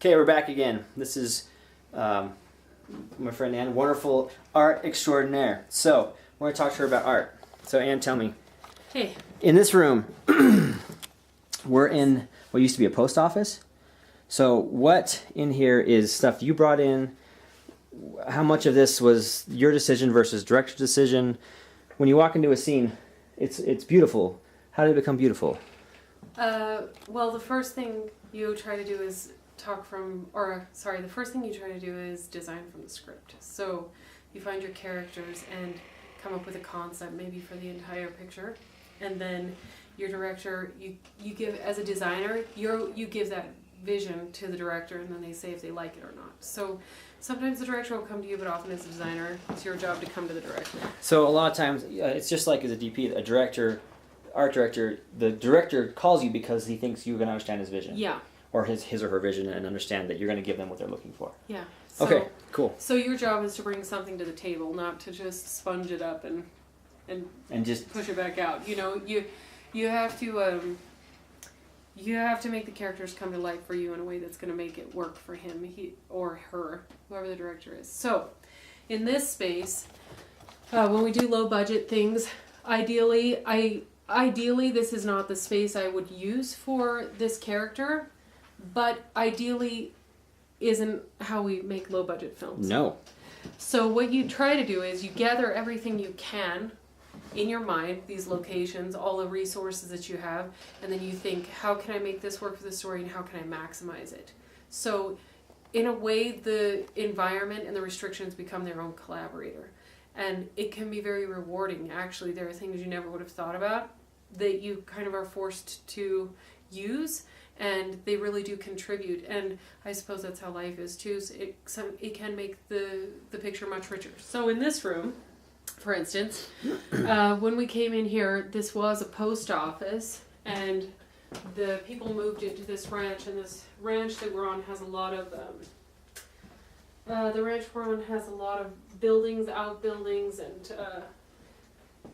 Okay, we're back again. This is my friend Ann, wonderful art extraordinaire. So, we're going to talk to her about art. So, Ann, tell me. Hey. In this room, we're in what used to be a post office. So, what in here is stuff you brought in? How much of this was your decision versus director's decision? When you walk into a scene, it's beautiful. How did it become beautiful? Well, the first thing you try to do is the first thing you try to do is design from the script. So you find your characters and come up with a concept maybe for the entire picture. And then your director, you give, as a designer, you give that vision to the director, and then they say if they like it or not. So sometimes the director will come to you, but often as a designer, it's your job to come to the director. So a lot of times, it's just like as a DP, a director, art director, the director calls you because he thinks you're going to understand his vision. Yeah. Or his or her vision, and understand that you're going to give them what they're looking for. Yeah. So, okay, cool. So your job is to bring something to the table, not to just sponge it up and just push it back out. You know, you have to make the characters come to life for you in a way that's going to make it work for him, he or her, whoever the director is. So, in this space, when we do low budget things, ideally this is not the space I would use for this character, but ideally isn't how we make low budget films. No. So what you try to do is you gather everything you can in your mind, these locations, all the resources that you have, and then you think, how can I make this work for the story and how can I maximize it? So in a way, the environment and the restrictions become their own collaborator. And it can be very rewarding. Actually, there are things you never would have thought about that you kind of are forced to use, and they really do contribute. And I suppose that's how life is too. So it can make the picture much richer. So in this room, for instance, when we came in here, this was a post office, and the people moved into this ranch, and this ranch that we're on has a lot of buildings, outbuildings,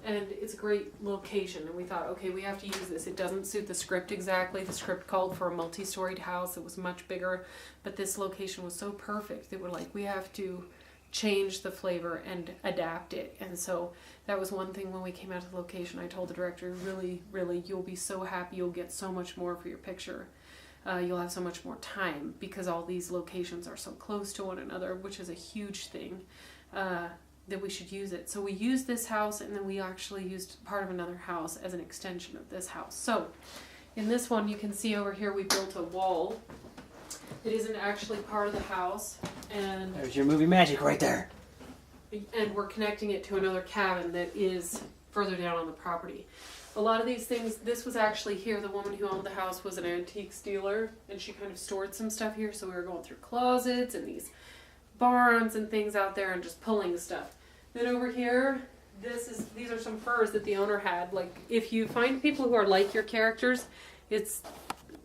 and it's a great location. And we thought, okay, we have to use this. It doesn't suit the script exactly. The script called for a multi-storied house. It was much bigger, but this location was so perfect that we're like, we have to change the flavor and adapt it. And so that was one thing when we came out to the location. I told the director, really, really, you'll be so happy. You'll get so much more for your picture. You'll have so much more time because all these locations are so close to one another, which is a huge thing, that we should use it. So we used this house, and then we actually used part of another house as an extension of this house. So in this one, you can see over here we built a wall that isn't actually part of the house, and there's your movie magic right there. And we're connecting it to another cabin that is further down on the property. A lot of these things, this was actually here. The woman who owned the house was an antiques dealer, and she kind of stored some stuff here. So we were going through closets and these barns and things out there and just pulling stuff. Then over here, these are some furs that the owner had. Like, if you find people who are like your characters, it's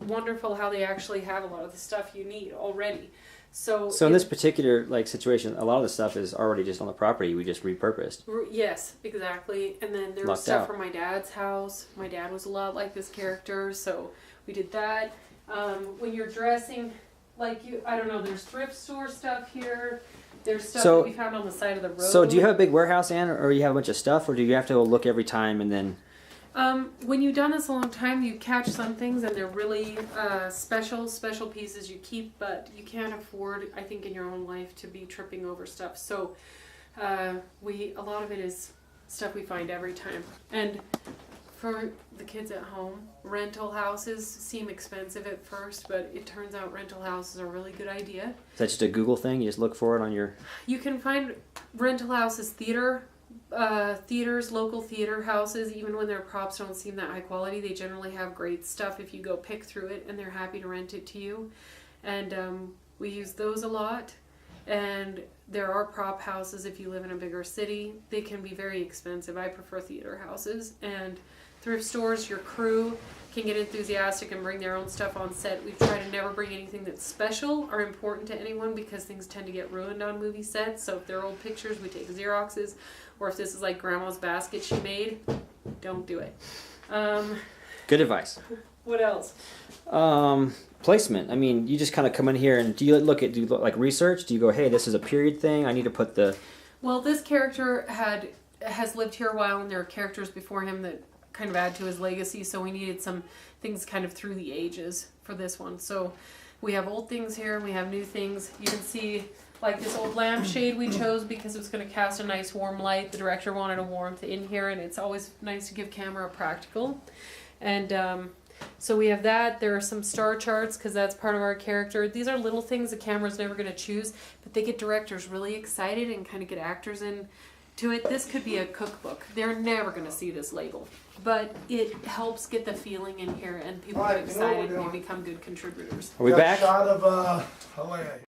wonderful how they actually have a lot of the stuff you need already. So in this particular situation, a lot of the stuff is already just on the property. We just repurposed. Yes, exactly. And then there was stuff from my dad's house. My dad was a lot like this character, so we did that. When you're dressing, I don't know, there's thrift store stuff here. There's stuff that we found on the side of the road. So do you have a big warehouse, Ann, or you have a bunch of stuff, or do you have to go look every time and then... When you've done this a long time, you catch some things, and they're really special pieces you keep, but you can't afford, I think, in your own life to be tripping over stuff. So a lot of it is stuff we find every time. And for the kids at home, rental houses seem expensive at first, but it turns out rental houses are a really good idea. Is that just a Google thing? You just look for it on your... You can find rental houses, theaters, local theater houses. Even when their props don't seem that high quality, they generally have great stuff if you go pick through it, and they're happy to rent it to you. And we use those a lot. And there are prop houses if you live in a bigger city. They can be very expensive. I prefer theater houses. And thrift stores, your crew can get enthusiastic and bring their own stuff on set. We try to never bring anything that's special or important to anyone, because things tend to get ruined on movie sets. So if they're old pictures, we take Xeroxes. Or if this is like grandma's basket she made, don't do it. Good advice. What else? placement? I mean, you just kind of come in here and do you look like research? Do you go, hey, this is a period thing? I need to put the. Well, this character has lived here a while, and there are characters before him that kind of add to his legacy. So we needed some things kind of through the ages for this one. So we have old things here, and we have new things. You can see like this old lampshade we chose because it was going to cast a nice warm light. The director wanted a warmth in here, and it's always nice to give camera a practical. And so we have that. There are some star charts because that's part of our character. These are little things the camera's never going to choose, but they get directors really excited and kind of get actors into it. This could be a cookbook. They're never going to see this label, but it helps get the feeling in here, and people get excited and they become good contributors. Are we Got a back? shot of Hawaii.